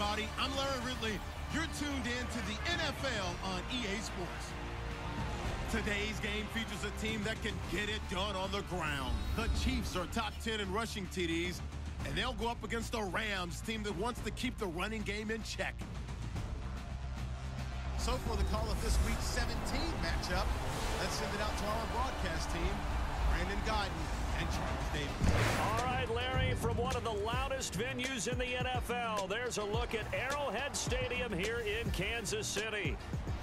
everybody. I'm Larry Ridley. You're tuned in to the NFL on EA Sports. Today's game features a team that can get it done on the ground. The Chiefs are top 10 in rushing TDs, and they'll go up against the Rams, team that wants to keep the running game in check. So for the call of this week's 17 matchup, let's send it out to our broadcast team, Brandon Godden and Charles Davis. All right, Larry, from one of the loudest venues in the NFL, there's a look at Arrowhead Stadium here in Kansas City.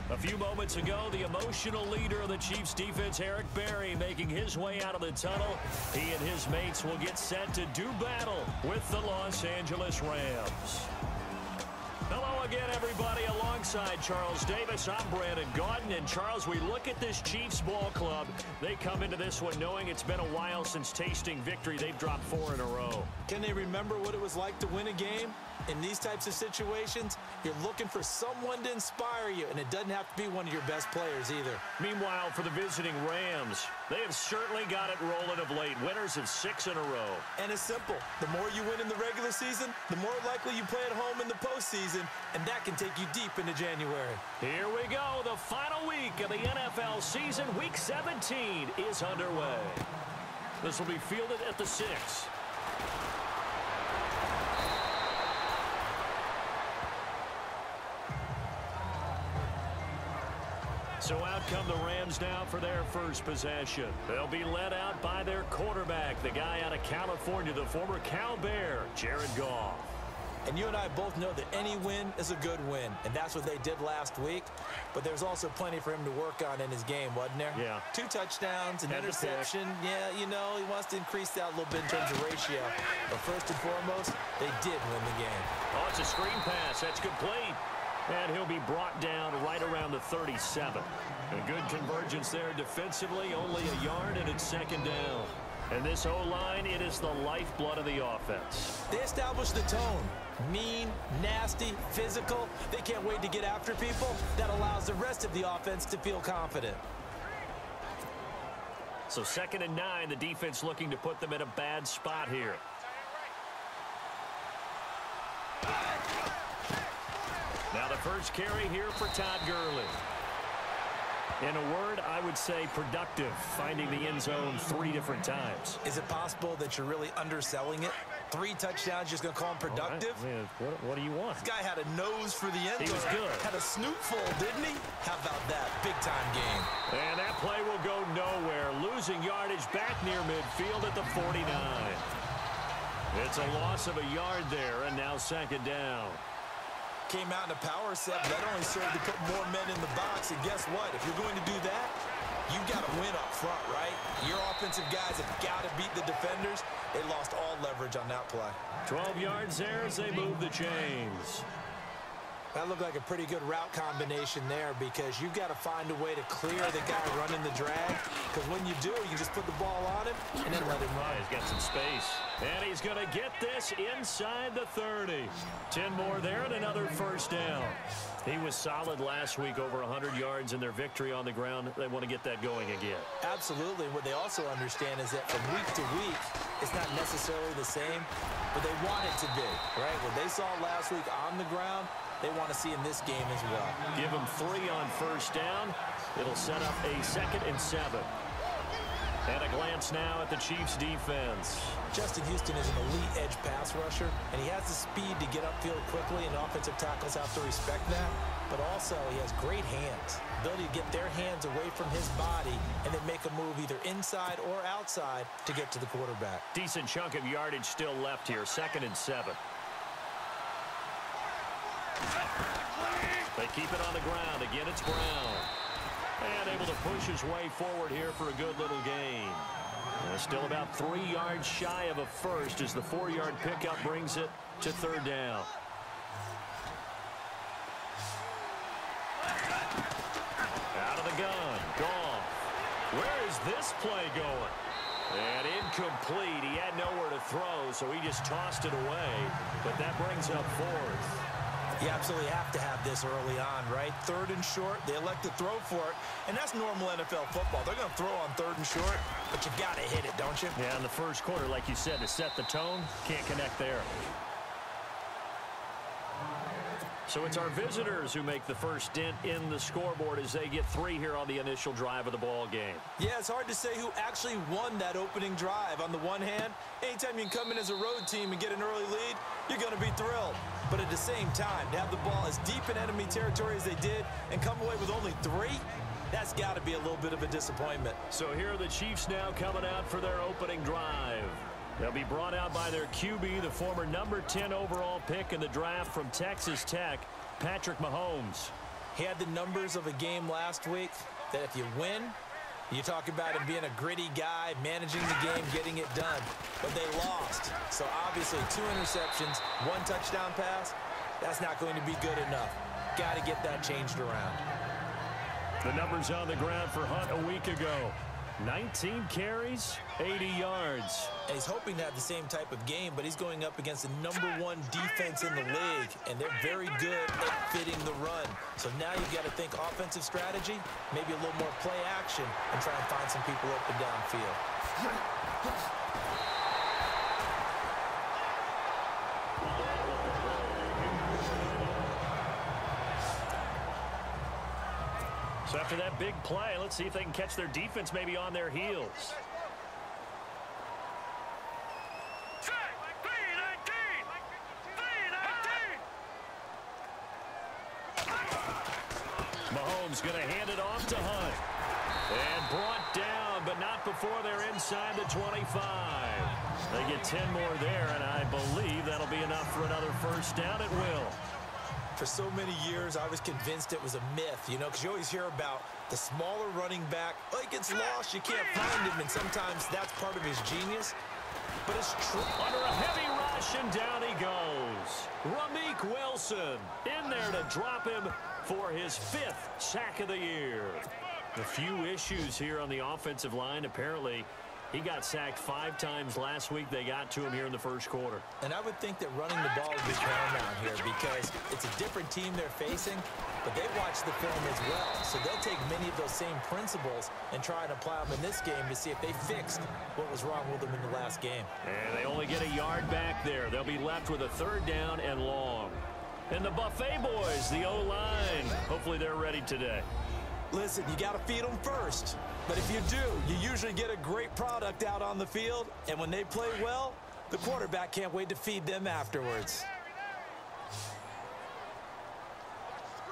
A few moments ago, the emotional leader of the Chiefs defense, Eric Berry, making his way out of the tunnel. He and his mates will get set to do battle with the Los Angeles Rams. Hello again, everybody. Alongside Charles Davis, I'm Brandon Gaudin. And Charles, we look at this Chiefs ball club. They come into this one knowing it's been a while since tasting victory. They've dropped 4 in a row. Can they remember what it was like to win a game? In these types of situations, you're looking for someone to inspire you, and it doesn't have to be one of your best players either. Meanwhile, for the visiting Rams, they have certainly got it rolling of late. Winners of 6 in a row. And it's simple. The more you win in the regular season, the more likely you play at home in the postseason, and that can take you deep into January. Here we go. The final week of the NFL season, Week 17, is underway. This will be fielded at the 6. So out come the Rams now for their first possession. They'll be led out by their quarterback, the guy out of California, the former Cal Bear, Jared Goff. And you and I both know that any win is a good win, and that's what they did last week. But there's also plenty for him to work on in his game, wasn't there? Yeah. 2 touchdowns, an interception. Yeah, you know, he wants to increase that a little bit in terms of ratio. But first and foremost, they did win the game. Oh, it's a screen pass. That's complete. And he'll be brought down right around the 37. A good convergence there defensively, only a yard, and it's second down. And this O-line, it is the lifeblood of the offense. They established the tone. Mean, nasty, physical. They can't wait to get after people. That allows the rest of the offense to feel confident. So 2nd and 9, the defense looking to put them in a bad spot here. Now the first carry here for Todd Gurley. In a word, I would say productive, finding the end zone 3 different times. Is it possible that you're really underselling it? 3 touchdowns, just going to call him productive? Right. What do you want? This guy had a nose for the end zone. He was good. Had a snootful, didn't he? How about that? Big-time game. And that play will go nowhere. Losing yardage back near midfield at the 49. It's a loss of a yard there, and now 2nd down. Came out in a power set, but that only served to put more men in the box. And guess what? If you're going to do that, you've got to win up front, right? Your offensive guys have got to beat the defenders. They lost all leverage on that play. 12 yards there as they move the chains. That looked like a pretty good route combination there because you've got to find a way to clear the guy running the drag. Because when you do, you just put the ball on him and then let him run. He's got some space. And he's going to get this inside the 30. 10 more there and another first down. He was solid last week, over 100 yards in their victory on the ground. They want to get that going again. Absolutely. What they also understand is that from week to week, it's not necessarily the same, but they want it to be, right? What they saw last week on the ground, they want to see in this game as well. Give them 3 on first down. It'll set up a 2nd and 7. And a glance now at the Chiefs defense. Justin Houston is an elite edge pass rusher, and he has the speed to get upfield quickly, and offensive tackles have to respect that. But also, he has great hands, ability to get their hands away from his body and then make a move either inside or outside to get to the quarterback. Decent chunk of yardage still left here, 2nd and 7. They keep it on the ground. Again, it's Brown. And able to push his way forward here for a good little gain. Still about 3 yards shy of a first as the 4-yard pickup brings it to 3rd down. Out of the gun. Goff. Where is this play going? And incomplete. He had nowhere to throw, so he just tossed it away. But that brings up 4th. You absolutely have to have this early on, right? 3rd and short, they elect to throw for it, and that's normal NFL football. They're going to throw on 3rd and short, but you got to hit it, don't you? Yeah, in the first quarter, like you said, to set the tone, can't connect there. So it's our visitors who make the first dent in the scoreboard as they get 3 here on the initial drive of the ball game. Yeah, it's hard to say who actually won that opening drive. On the one hand, anytime you can come in as a road team and get an early lead, you're going to be thrilled. But at the same time, to have the ball as deep in enemy territory as they did and come away with only 3, that's got to be a little bit of a disappointment. So here are the Chiefs now coming out for their opening drive. They'll be brought out by their QB, the former number 10 overall pick in the draft from Texas Tech, Patrick Mahomes. He had the numbers of a game last week that if you win, you talk about him being a gritty guy, managing the game, getting it done. But they lost. So obviously 2 interceptions, 1 touchdown pass, that's not going to be good enough. Got to get that changed around. The numbers on the ground for Hunt a week ago. 19 carries, 80 yards. And he's hoping to have the same type of game, but he's going up against the #1 defense in the league, and they're very good at fitting the run. So now you've got to think offensive strategy, maybe a little more play action, and try and find some people open downfield. So after that big play, let's see if they can catch their defense maybe on their heels. Mahomes going to hand it off to Hunt. And brought down, but not before they're inside the 25. They get 10 more there, and I believe that'll be enough for another first down at will. For so many years, I was convinced it was a myth, you know, because you always hear about the smaller running back. Oh, he gets lost, you can't find him, and sometimes that's part of his genius. But it's true. Under a heavy rush, and down he goes. Ramik Wilson in there to drop him for his 5th sack of the year. A few issues here on the offensive line. Apparently, he got sacked 5 times last week. They got to him here in the first quarter. And I would think that running the ball would be paramount here because it's a different team they're facing, but they watch the film as well. So they'll take many of those same principles and try and apply them in this game to see if they fixed what was wrong with them in the last game. And they only get a yard back there. They'll be left with a 3rd down and long. And the Buffet boys, the O-line, hopefully they're ready today. Listen, you got to feed them first. But if you do, you usually get a great product out on the field. And when they play well, the quarterback can't wait to feed them afterwards.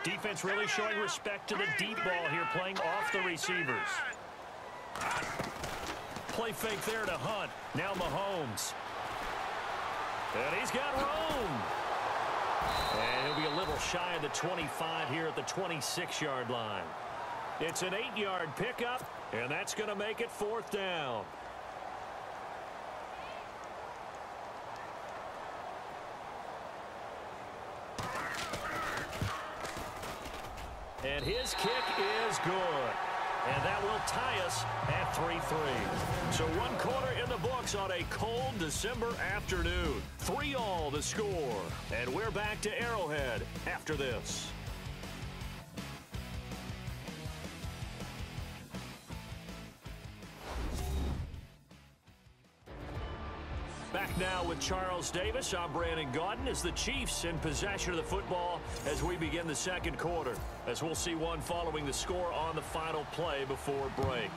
Defense really showing respect to the deep ball here, playing off the receivers. Play fake there to Hunt. Now Mahomes. And he's got room. And he'll be a little shy of the 25 here at the 26-yard line. It's an 8-yard pickup, and that's going to make it 4th down. And his kick is good. And that will tie us at 3-3. So 1 quarter in the books on a cold December afternoon. 3-all the score. And we're back to Arrowhead after this. Back now with Charles Davis. I'm Brandon Gaudin as the Chiefs in possession of the football as we begin the second quarter. As we'll see one following the score on the final play before break.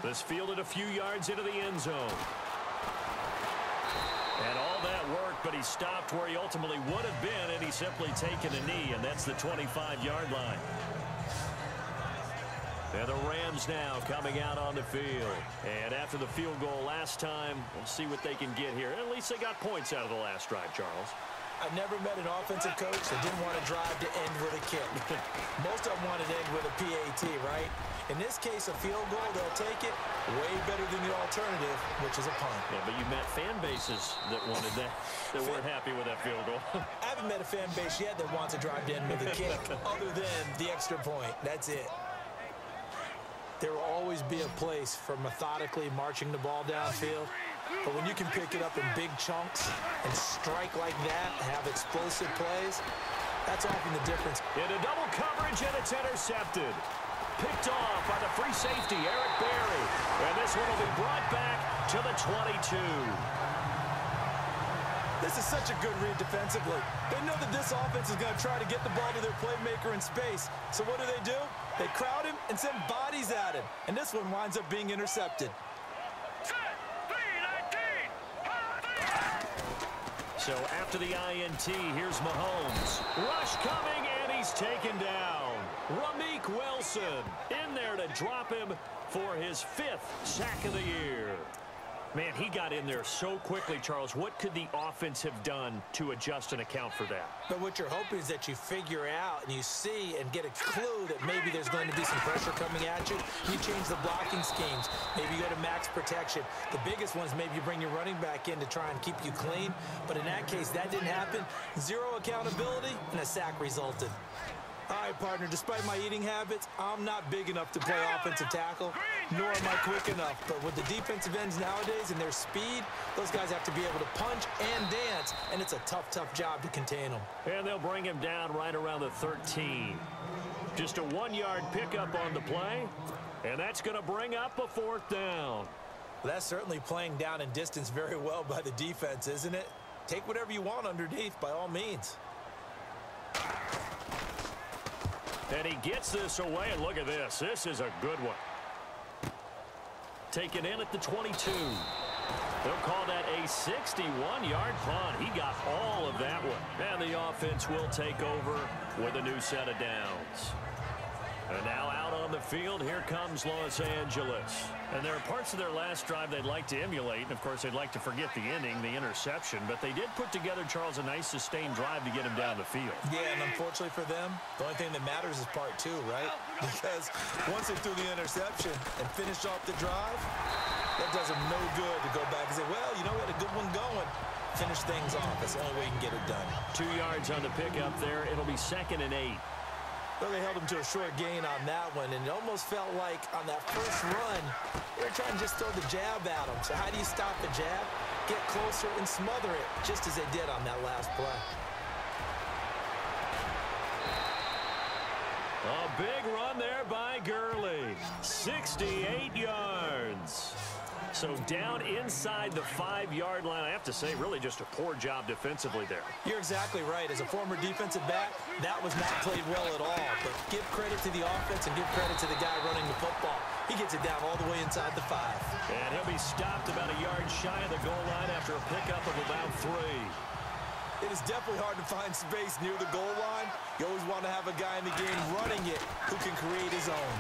This fielded a few yards into the end zone. And all that work, but he stopped where he ultimately would have been had he simply taken a knee, and that's the 25-yard line. And the Rams now coming out on the field. And after the field goal last time, we'll see what they can get here. At least they got points out of the last drive, Charles. I've never met an offensive coach that didn't want to drive to end with a kick. Most of them wanted to end with a PAT, right? In this case, a field goal, they'll take it way better than the alternative, which is a punt. Yeah, but you met fan bases that wanted that, that weren't happy with that field goal. I haven't met a fan base yet that wants to drive to end with a kick, other than the extra point. That's it. There will always be a place for methodically marching the ball downfield. But when you can pick it up in big chunks and strike like that, have explosive plays, that's often the difference. Into double coverage, and it's intercepted. Picked off by the free safety, Eric Berry. And this one will be brought back to the 22. This is such a good read defensively. They know that this offense is going to try to get the ball to their playmaker in space. So what do? They crowd him and send bodies at him. And this one winds up being intercepted. So after the INT, here's Mahomes. Rush coming, and he's taken down. Ramik Wilson in there to drop him for his 5th sack of the year. Man, he got in there so quickly, Charles. What could the offense have done to adjust and account for that? But what you're hoping is that you figure out and you see and get a clue that maybe there's going to be some pressure coming at you. You change the blocking schemes. Maybe you go to max protection. The biggest one is maybe you bring your running back in to try and keep you clean. But in that case, that didn't happen. 0 accountability, and a sack resulted. All right, partner, despite my eating habits, I'm not big enough to play offensive tackle, nor am I quick enough. But with the defensive ends nowadays and their speed, those guys have to be able to punch and dance, and it's a tough, tough job to contain them. And they'll bring him down right around the 13. Just a 1-yard pickup on the play, and that's going to bring up a 4th down. Well, that's certainly playing down in distance very well by the defense, isn't it? Take whatever you want underneath, by all means. And he gets this away, and look at this. This is a good one. Taken in at the 22. They'll call that a 61-yard punt. He got all of that one. And the offense will take over with a new set of downs. And now out on the field, here comes Los Angeles. And there are parts of their last drive they'd like to emulate. And, of course, they'd like to forget the inning, the interception. But they did put together, Charles, a nice sustained drive to get him down the field. Yeah, and unfortunately for them, the only thing that matters is part 2, right? Because once they threw the interception and finished off the drive, that does them no good to go back and say, well, you know what, a good one going. Finish things off. That's the only way you can get it done. 2 yards on the pickup there. It'll be 2nd and 8. Well, they held him to a short gain on that one, and it almost felt like on that first run, they were trying to just throw the jab at him. So how do you stop the jab? Get closer and smother it, just as they did on that last play. A big run there by Gurley. 68 yards. So down inside the 5-yard line. I have to say, really just a poor job defensively there. You're exactly right. As a former defensive back, that was not played well at all. But give credit to the offense and give credit to the guy running the football. He gets it down all the way inside the 5. And he'll be stopped about a yard shy of the goal line after a pickup of about 3. It is definitely hard to find space near the goal line. You always want to have a guy in the game running it who can create his own.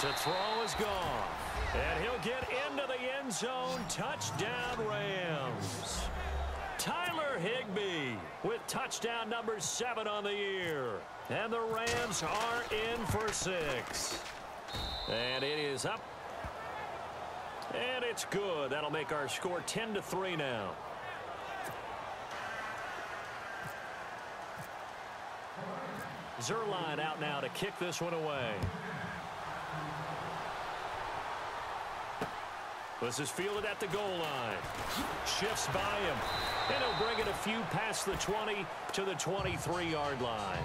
To throw is gone. And he'll get into the end zone. Touchdown, Rams. Tyler Higbee with touchdown number 7 on the year. And the Rams are in for 6. And it is up. And it's good. That'll make our score 10-3 now. Zerline out now to kick this one away. This is fielded at the goal line. Shifts by him. And he'll bring it a few past the 20 to the 23-yard line.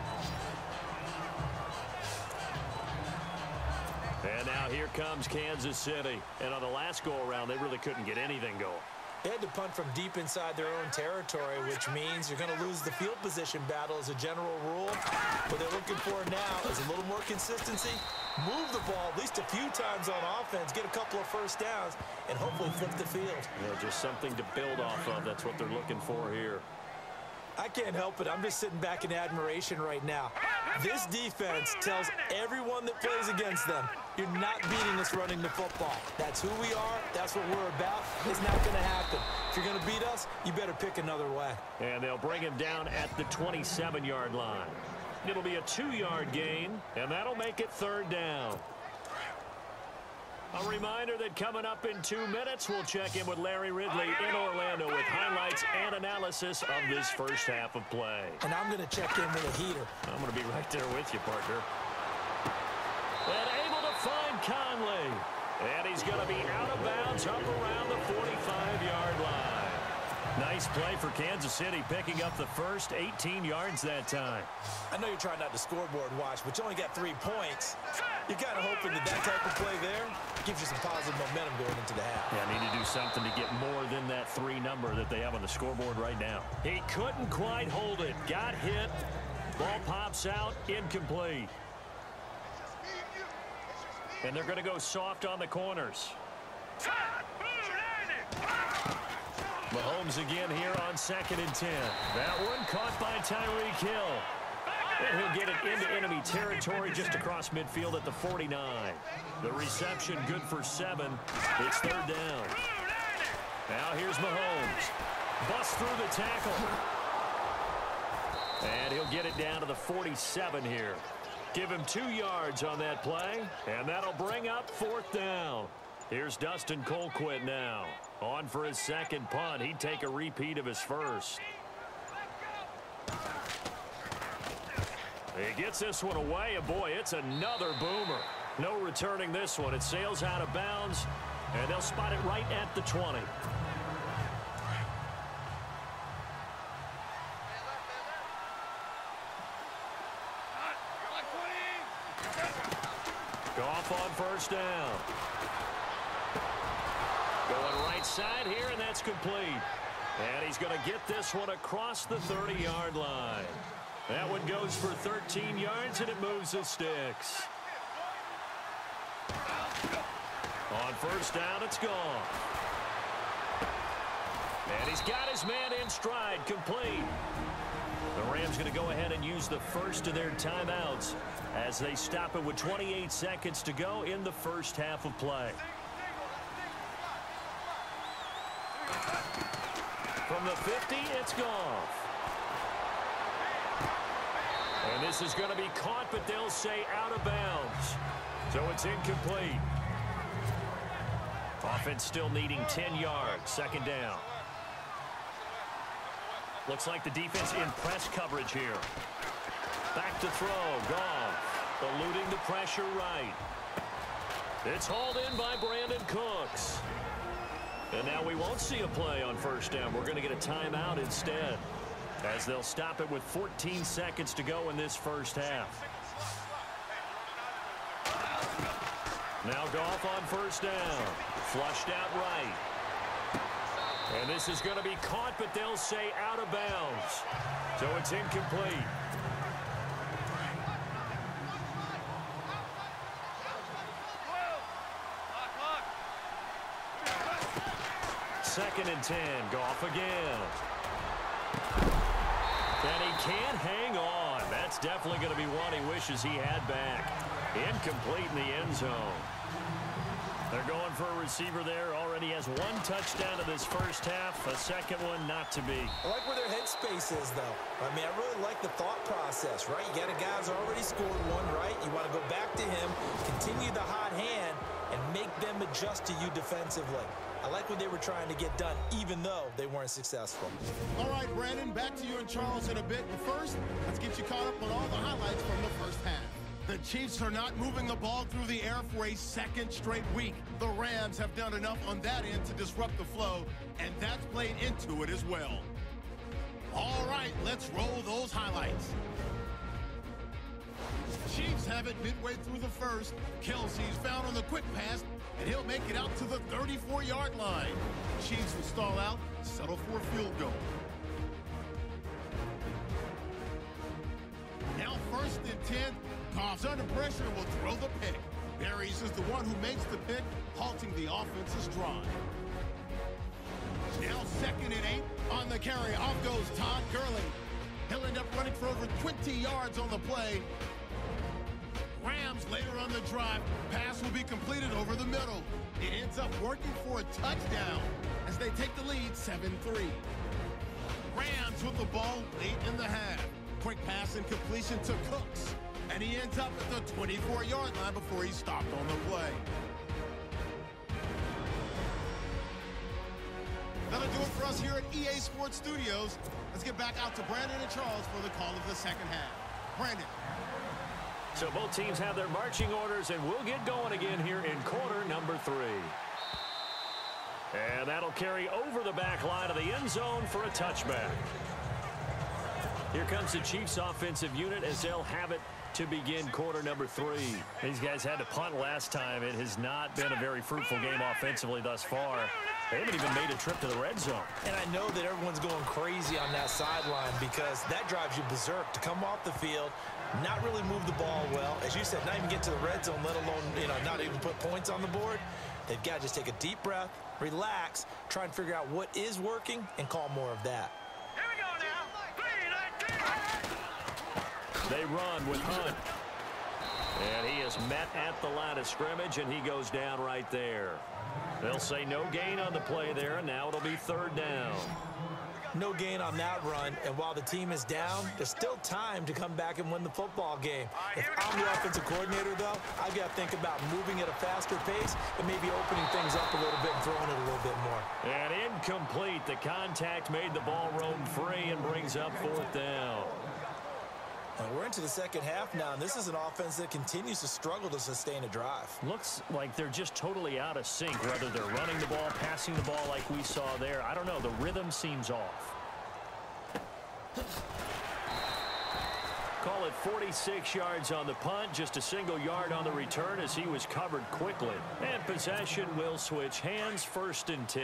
And now here comes Kansas City. And on the last go-around, they really couldn't get anything going. They had to punt from deep inside their own territory, which means you're going to lose the field position battle as a general rule. What they're looking for now is a little more consistency, move the ball at least a few times on offense, get a couple of first downs, and hopefully flip the field. Just something to build off of. That's what they're looking for here. I can't help it. I'm just sitting back in admiration right now. This defense tells everyone that plays against them, you're not beating us running the football. That's who we are. That's what we're about. It's not going to happen. If you're going to beat us, you better pick another way. And they'll bring him down at the 27-yard line. It'll be a 2-yard gain, and that'll make it 3rd down. A reminder that coming up in 2 minutes, we'll check in with Larry Ridley in Orlando with highlights and analysis of this first half of play. And I'm going to check in with a heater. I'm going to be right there with you, partner. And able to find Conley. And he's going to be out of bounds up around the 45-yard line. Nice play for Kansas City, picking up the first 18 yards that time. I know you're trying not to scoreboard watch, but you only got 3 points. You're kind of hoping that that type of play there gives you some positive momentum going into the half. Yeah, need to do something to get more than that 3 number that they have on the scoreboard right now. He couldn't quite hold it. Got hit. Ball pops out. Incomplete. And they're going to go soft on the corners. Mahomes again here on 2nd and 10. That one caught by Tyreek Hill. And he'll get it into enemy territory just across midfield at the 49. The reception good for 7. It's 3rd down. Now here's Mahomes. Busts through the tackle. And he'll get it down to the 47 here. Give him 2 yards on that play. And that'll bring up 4th down. Here's Dustin Colquitt now. On for his 2nd punt. He'd take a repeat of his first. He gets this one away, and boy, it's another boomer. No returning this one. It sails out of bounds, and they'll spot it right at the 20. Goff on 1st down. Going right side here, and that's complete. And he's going to get this one across the 30-yard line. That one goes for 13 yards, and it moves the sticks. On 1st down, it's gone. And he's got his man in stride, complete. The Rams going to go ahead and use the first of their timeouts as they stop it with 28 seconds to go in the first half of play. From the 50, it's Goff. And this is going to be caught, but they'll say out of bounds. So it's incomplete. Offense still needing 10 yards. 2nd down. Looks like the defense in press coverage here. Back to throw. Goff eluding the pressure right. It's hauled in by Brandon Cooks. And now we won't see a play on 1st down. We're going to get a timeout instead, as they'll stop it with 14 seconds to go in this first half. Now Goff on 1st down. Flushed out right. And this is going to be caught, but they'll say out of bounds. So it's incomplete. Second and 10. Goff again. And he can't hang on. That's definitely going to be one he wishes he had back. Incomplete in the end zone. They're going for a receiver there. Already has 1 touchdown in this first half. A 2nd one not to be. I like where their headspace is, though. I mean, I really like the thought process, right? You got a guy who's already scored 1, right? You want to go back to him, continue the hot hand, and make them adjust to you defensively. I like what they were trying to get done, even though they weren't successful. All right, Brandon, back to you and Charles in a bit. But first, let's get you caught up on all the highlights from the first half. The Chiefs are not moving the ball through the air for a 2nd straight week. The Rams have done enough on that end to disrupt the flow, and that's played into it as well. All right, let's roll those highlights. Chiefs have it midway through the first. Kelsey's found on the quick pass, and he'll make it out to the 34-yard line. Chiefs will stall out, settle for a field goal. Now 1st and 10. Goff's under pressure and will throw the pick. Berries is the one who makes the pick, halting the offense's drive. Now 2nd and 8. On the carry, off goes Todd Gurley. He'll end up running for over 20 yards on the play. Rams later on the drive. Pass will be completed over the middle. It ends up working for a touchdown as they take the lead 7-3. Rams with the ball late in the half. Quick pass and completion to Cooks. And he ends up at the 24-yard line before he's stopped on the play. That'll do it for us here at EA Sports Studios. Let's get back out to Brandon and Charles for the call of the 2nd half. Brandon. So both teams have their marching orders, and we'll get going again here in quarter number 3. And that'll carry over the back line of the end zone for a touchback. Here comes the Chiefs offensive unit as they'll have it to begin quarter number 3. These guys had to punt last time. It has not been a very fruitful game offensively thus far. They haven't even made a trip to the red zone. And I know that everyone's going crazy on that sideline because that drives you berserk to come off the field, not really move the ball well. As you said, not even get to the red zone, let alone, not even put points on the board. They've got to just take a deep breath, relax, try and figure out what is working, and call more of that. Here we go now. 3, 19. They run with Hunt. And he is met at the line of scrimmage, and he goes down right there. They'll say no gain on the play there, and now it'll be 3rd down. No gain on that run, and while the team is down, there's still time to come back and win the football game. If I'm the offensive coordinator, though, I've got to think about moving at a faster pace and maybe opening things up a little bit and throwing it a little bit more. And incomplete. The contact made the ball roam free and brings up 4th down. And we're into the second half now, and this is an offense that continues to struggle to sustain a drive. Looks like they're just totally out of sync, whether they're running the ball, passing the ball like we saw there. I don't know. The rhythm seems off. Call it 46 yards on the punt, just a single yard on the return as he was covered quickly. And possession will switch hands, 1st and 10.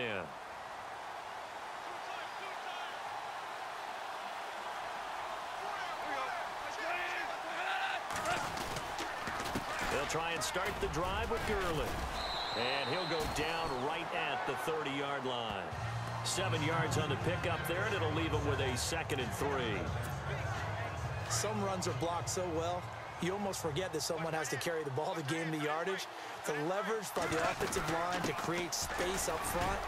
They'll try and start the drive with Gurley. And he'll go down right at the 30-yard line. 7 yards on the pickup there, and it'll leave him with a 2nd and 3. Some runs are blocked so well, you almost forget that someone has to carry the ball to gain the yardage. The leverage by the offensive line to create space up front,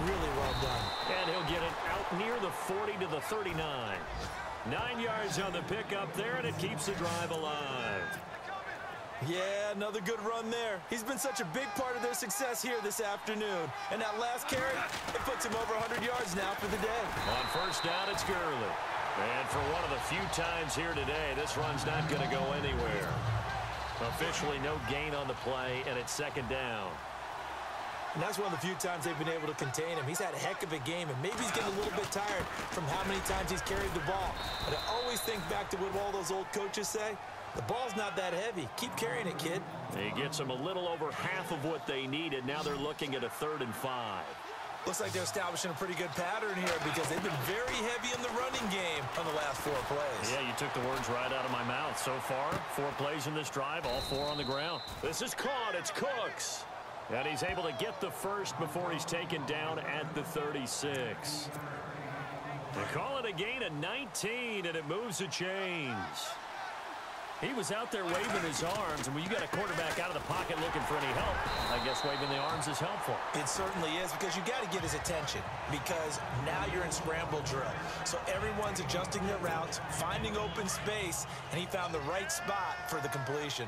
really well done. And he'll get it out near the 40 to the 39. 9 yards on the pickup there, and it keeps the drive alive. Yeah, another good run there. He's been such a big part of their success here this afternoon. And that last carry, it puts him over 100 yards now for the day. On 1st down, it's Gurley. And for one of the few times here today, this run's not going to go anywhere. Officially no gain on the play, and it's 2nd down. And that's one of the few times they've been able to contain him. He's had a heck of a game, and maybe he's getting a little bit tired from how many times he's carried the ball. But I always think back to what all those old coaches say. The ball's not that heavy. Keep carrying it, kid. He gets them a little over half of what they needed. Now they're looking at a 3rd and 5. Looks like they're establishing a pretty good pattern here because they've been very heavy in the running game on the last 4 plays. Yeah, you took the words right out of my mouth. So far, 4 plays in this drive, all 4 on the ground. This is caught. It's Cooks. And he's able to get the first before he's taken down at the 36. They call it a gain of 19, and it moves the chains. He was out there waving his arms, and when you got a quarterback out of the pocket looking for any help, I guess waving the arms is helpful. It certainly is, because you got to get his attention, because now you're in scramble drill. So everyone's adjusting their routes, finding open space, and he found the right spot for the completion.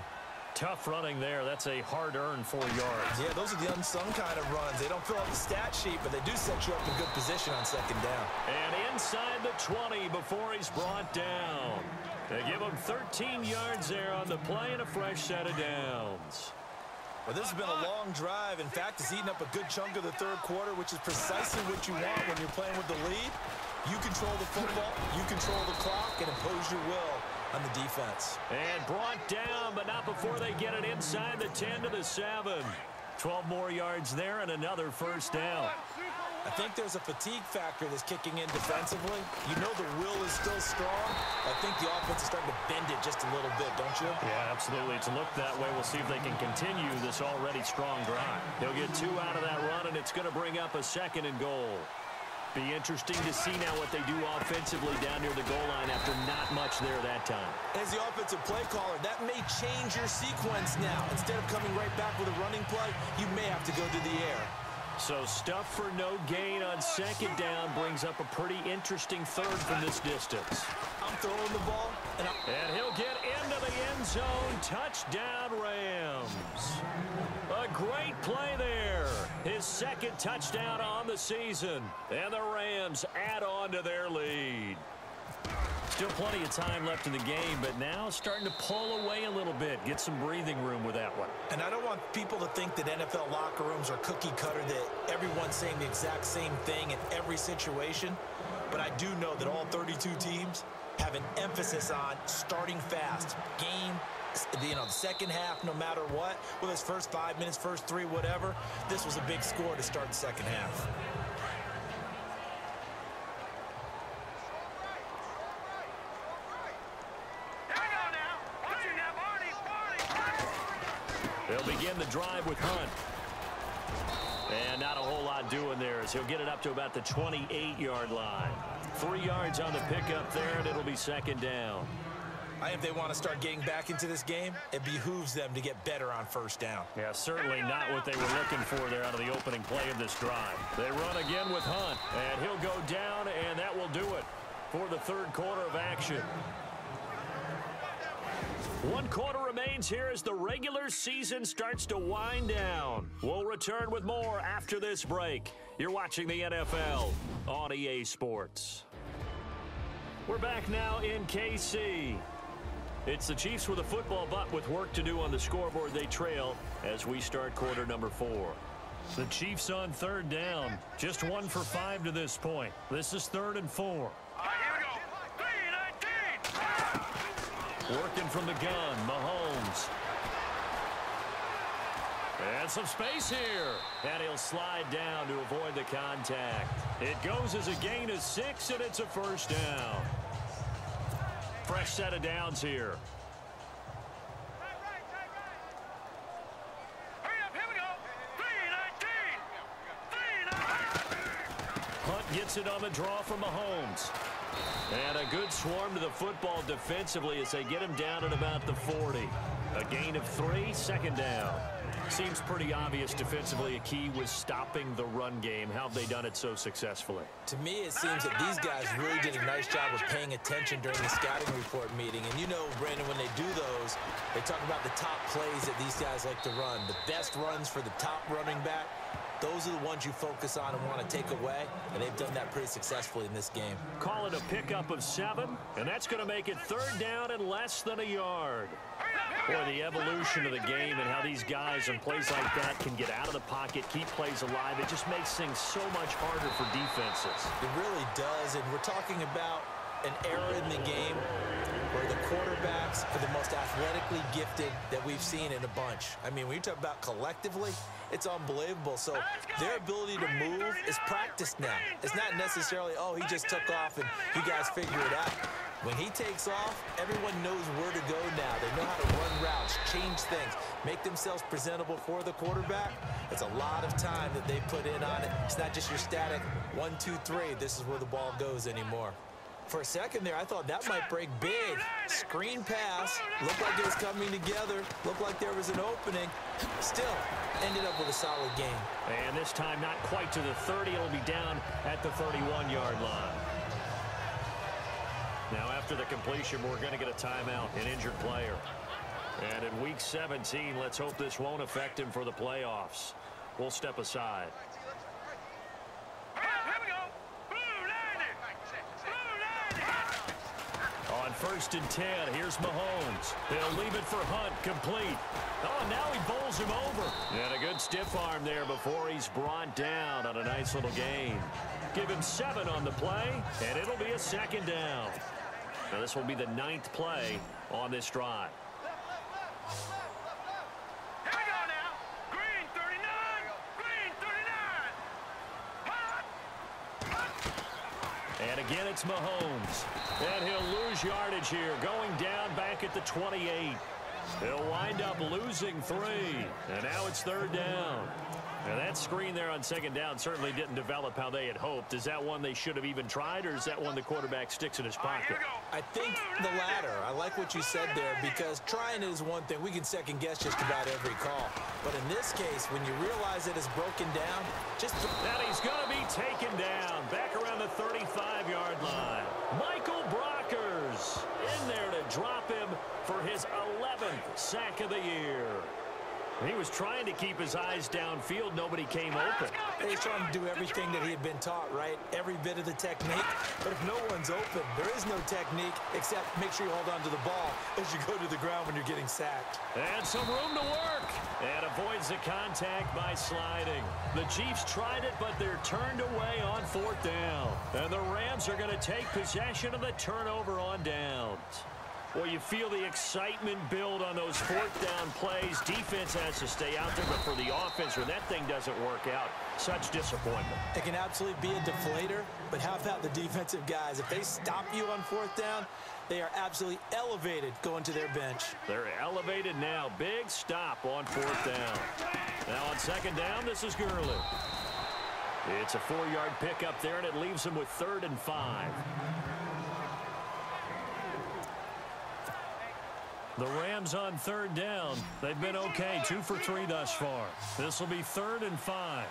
Tough running there. That's a hard-earned 4 yards. Yeah, those are the unsung kind of runs. They don't fill out the stat sheet, but they do set you up in good position on 2nd down. And inside the 20 before he's brought down. They give him 13 yards there on the play and a fresh set of downs. Well, this has been a long drive. In fact, it's eaten up a good chunk of the 3rd quarter, which is precisely what you want when you're playing with the lead. You control the football, you control the clock, and impose your will on the defense. And brought down, but not before they get it inside the 10 to the 7. 12 more yards there and another 1st down. I think there's a fatigue factor that's kicking in defensively. You know the will is still strong. I think the offense is starting to bend it just a little bit, don't you? Yeah, absolutely. It's looked that way. We'll see if they can continue this already strong drive. They'll get 2 out of that run, and it's going to bring up a 2nd and goal. Be interesting to see now what they do offensively down near the goal line after not much there that time. As the offensive play caller, that may change your sequence now. Instead of coming right back with a running play, you may have to go to the air. So stuff for no gain on 2nd down brings up a pretty interesting 3rd from this distance. I'm throwing the ball, and he'll get into the end zone. Touchdown, Rams. A great play there. His 2nd touchdown on the season. And the Rams add on to their lead. Still plenty of time left in the game, but now starting to pull away a little bit. Get some breathing room with that one. And I don't want people to think that NFL locker rooms are cookie cutter, that everyone's saying the exact same thing in every situation. But I do know that all 32 teams have an emphasis on starting fast. Game, the second half, no matter what, whether it's first 5 minutes, first 3, whatever, this was a big score to start the second half. They'll begin the drive with Hunt. And not a whole lot doing there as he'll get it up to about the 28-yard line. 3 yards on the pickup there, and it'll be second down. I think if they want to start getting back into this game, it behooves them to get better on first down. Yeah, certainly not what they were looking for there out of the opening play of this drive. They run again with Hunt, and he'll go down, and that will do it for the third quarter of action. 1 quarter remains here as the regular season starts to wind down. We'll return with more after this break. You're watching the NFL on EA Sports. We're back now in KC. It's the Chiefs with a football, but with work to do on the scoreboard, they trail as we start quarter number 4. The Chiefs on third down. Just 1 for 5 to this point. This is 3rd and 4. Here we go. 3-19. Working from the gun, Mahomes. And some space here. And he'll slide down to avoid the contact. It goes as a gain of 6, and it's a first down. Fresh set of downs here. Hurry up, here we go. 3-19. Hunt gets it on the draw from Mahomes. And a good swarm to the football defensively as they get him down at about the 40. A gain of 3, second down. Seems pretty obvious defensively a key was stopping the run game. How have they done it so successfully? To me, it seems that these guys really did a nice job of paying attention during the scouting report meeting. And you know, Brandon, when they do those, they talk about the top plays that these guys like to run. The best runs for the top running back. Those are the ones you focus on and want to take away, and they've done that pretty successfully in this game. Call it a pickup of 7, and that's going to make it third down and less than a yard. Boy, the evolution of the game and how these guys in plays like that can get out of the pocket, keep plays alive, it just makes things so much harder for defenses. It really does, and we're talking about an era in the game where the quarterbacks are the most athletically gifted that we've seen in a bunch. I mean, when you talk about collectively, it's unbelievable. So their ability to move is practiced now. It's not necessarily, oh, he just took off and you guys figure it out. When he takes off, everyone knows where to go now. They know how to run routes, change things, make themselves presentable for the quarterback. It's a lot of time that they put in on it. It's not just your static 1, 2, 3. This is where the ball goes anymore. For a second there, I thought that might break big. Screen pass. Looked like it was coming together. Looked like there was an opening. Still, ended up with a solid game. And this time not quite to the 30. It'll be down at the 31-yard line. Now, after the completion, we're going to get a timeout, an injured player. And in Week 17, let's hope this won't affect him for the playoffs. We'll step aside. On 1st and 10, here's Mahomes. He'll leave it for Hunt, complete. Oh, and now he bowls him over. And a good stiff arm there before he's brought down on a nice little gain. Give him 7 on the play, and it'll be a second down. Now, this will be the 9th play on this drive. Here we go now. Green 39. And again, it's Mahomes. And he'll lose yardage here, going down back at the 28. He'll wind up losing 3. And now it's third down. Now, that screen there on second down certainly didn't develop how they had hoped. Is that one they should have even tried, or is that one the quarterback sticks in his pocket? I think the latter. I like what you said there, because trying it is one thing. We can second guess just about every call. But in this case, when you realize it is broken down, just... And he's going to be taken down back around the 35-yard line. Michael Brockers in there to drop him for his 11th sack of the year. He was trying to keep his eyes downfield. Nobody came open. He's trying to do everything that he had been taught, right? Every bit of the technique. But if no one's open, there is no technique except make sure you hold on to the ball as you go to the ground when you're getting sacked. And some room to work. And avoids the contact by sliding. The Chiefs tried it, but they're turned away on 4th down. And the Rams are going to take possession of the turnover on downs. Well, you feel the excitement build on those 4th down plays. Defense has to stay out there, but for the offense, when that thing doesn't work out, such disappointment. It can absolutely be a deflator, but how about the defensive guys? If they stop you on 4th down, they are absolutely elevated going to their bench. They're elevated now. Big stop on 4th down. Now on 2nd down, this is Gurley. It's a 4-yard pickup there, and it leaves them with 3rd and 5. The Rams on 3rd down. They've been okay, 2 for 3 thus far. This will be 3rd and 5.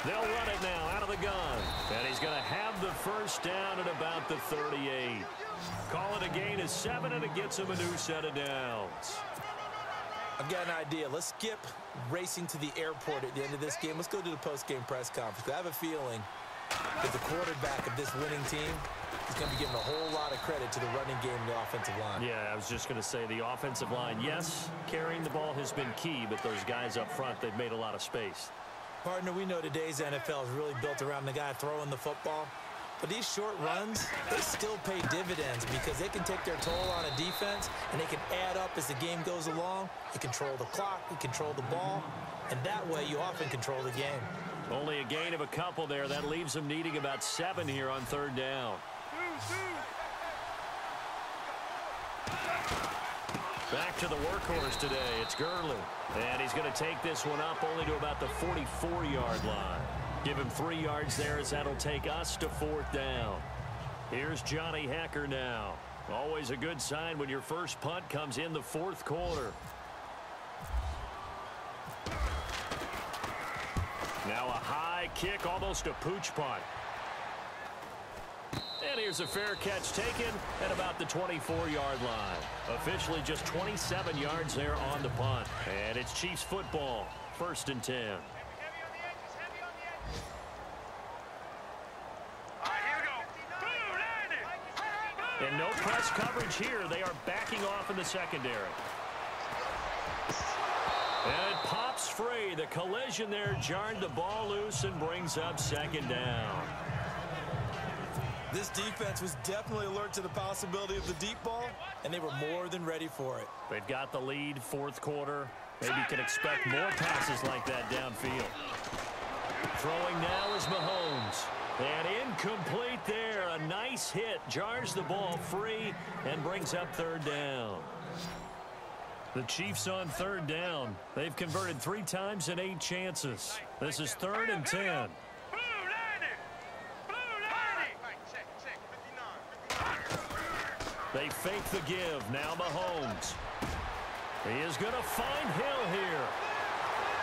They'll run it now out of the gun. And he's going to have the 1st down at about the 38. Call it a gain of 7, and it gets him a new set of downs. I've got an idea. Let's skip racing to the airport at the end of this game. Let's go to the post-game press conference. I have a feeling that the quarterback of this winning team is going to be given a whole lot of credit to the running game and the offensive line. Yeah, I was just going to say the offensive line, yes, carrying the ball has been key, but those guys up front, they've made a lot of space. Partner, we know today's NFL is really built around the guy throwing the football. But these short runs, they still pay dividends because they can take their toll on a defense, and they can add up as the game goes along. You control the clock, you control the ball, and that way you often control the game. Only a gain of a couple there. That leaves them needing about 7 here on 3rd down. Back to the workhorse today. It's Gurley. And he's going to take this one up only to about the 44-yard line. Give him 3 yards there as that'll take us to 4th down. Here's Johnny Hecker now. Always a good sign when your first punt comes in the 4th quarter. Now a high kick, almost a pooch punt. And here's a fair catch taken at about the 24-yard line. Officially just 27 yards there on the punt. And it's Chiefs football, 1st and 10. And no press coverage here. They are backing off in the secondary. And it pops free. The collision there jarred the ball loose and brings up 2nd down. This defense was definitely alert to the possibility of the deep ball, and they were more than ready for it. They've got the lead, 4th quarter. Maybe you can expect more passes like that downfield. Throwing now is Mahomes. And incomplete there. A nice hit. Jars the ball free and brings up 3rd down. The Chiefs on 3rd down. They've converted 3 times in 8 chances. This is 3rd and 10. They fake the give. Now Mahomes. He is going to find Hill here.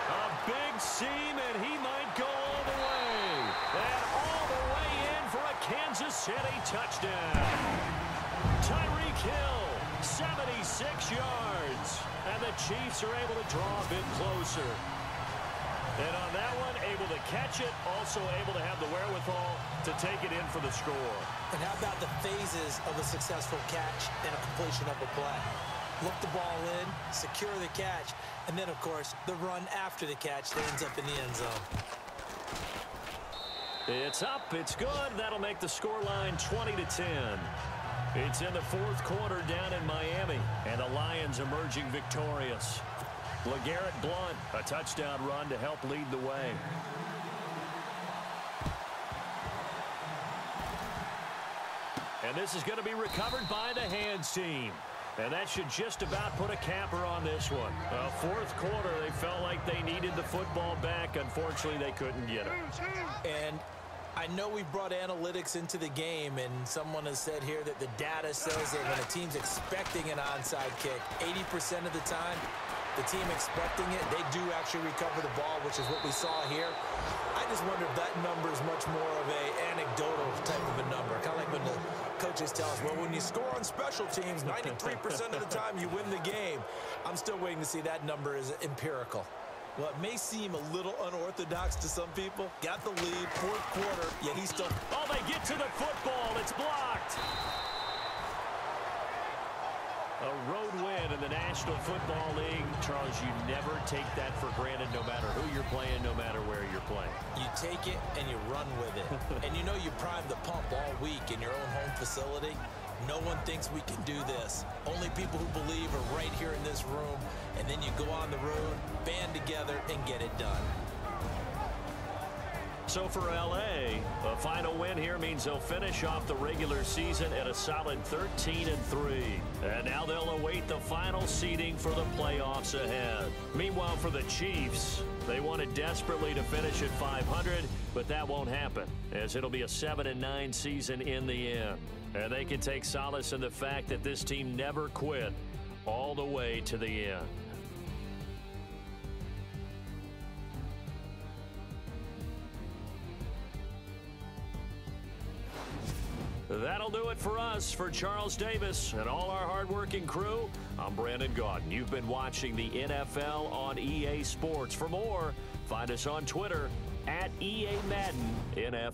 A big seam, and he might go all the way. And all the way in for a Kansas City touchdown. Tyreek Hill, 76 yards. And the Chiefs are able to draw a bit closer. And on that one, able to catch it, also able to have the wherewithal to take it in for the score. And how about the phases of a successful catch and a completion of a play? Look the ball in, secure the catch, and then, of course, the run after the catch that ends up in the end zone. It's up. It's good. That'll make the scoreline 20-10. It's in the 4th quarter down in Miami, and the Lions emerging victorious. LeGarrette Blount, a touchdown run to help lead the way. And this is going to be recovered by the hands team. And that should just about put a capper on this one. 4th quarter, they felt like they needed the football back. Unfortunately, they couldn't get it. And I know we've brought analytics into the game, and someone has said here that the data says that when a team's expecting an onside kick, 80% of the time, the team expecting it, they do actually recover the ball, which is what we saw here. I just wonder if that number is much more of a anecdotal type of a number. Kind of like when the coaches tell us, well, when you score on special teams, 93% of the time you win the game. I'm still waiting to see that number is empirical. Well, it may seem a little unorthodox to some people. Got the lead, fourth quarter, yet he's still... Oh, they get to the football. It's blocked. A road win in the National Football League. Charles, you never take that for granted no matter who you're playing, no matter where you're playing. You take it and you run with it. And you know you prime the pump all week in your own home facility. No one thinks we can do this. Only people who believe are right here in this room. And then you go on the road, band together, and get it done. So for L.A., a final win here means they'll finish off the regular season at a solid 13-3. And now they'll await the final seeding for the playoffs ahead. Meanwhile, for the Chiefs, they wanted desperately to finish at 500, but that won't happen, as it'll be a 7-9 season in the end. And they can take solace in the fact that this team never quit all the way to the end. That'll do it for us. For Charles Davis and all our hardworking crew, I'm Brandon Gaudin. You've been watching the NFL on EA Sports. For more, find us on Twitter @EA Madden NFL.